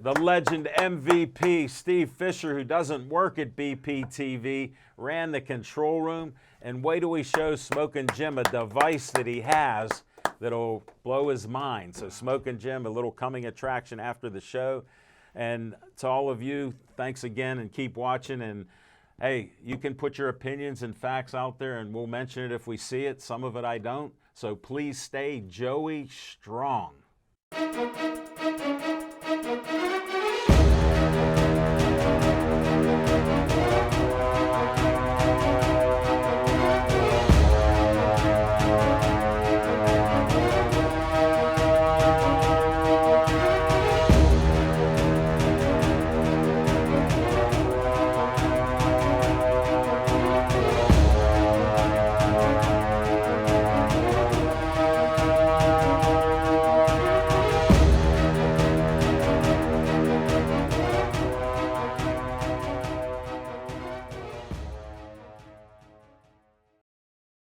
The legend MVP, Steve Fisher, who doesn't work at BPTV, ran the control room. And wait till we show Smokin' Jim a device that he has that'll blow his mind. So Smokin' Jim, a little coming attraction after the show. And to all of you, thanks again and keep watching. And hey, you can put your opinions and facts out there and we'll mention it if we see it. Some of it I don't. So please stay Joey strong.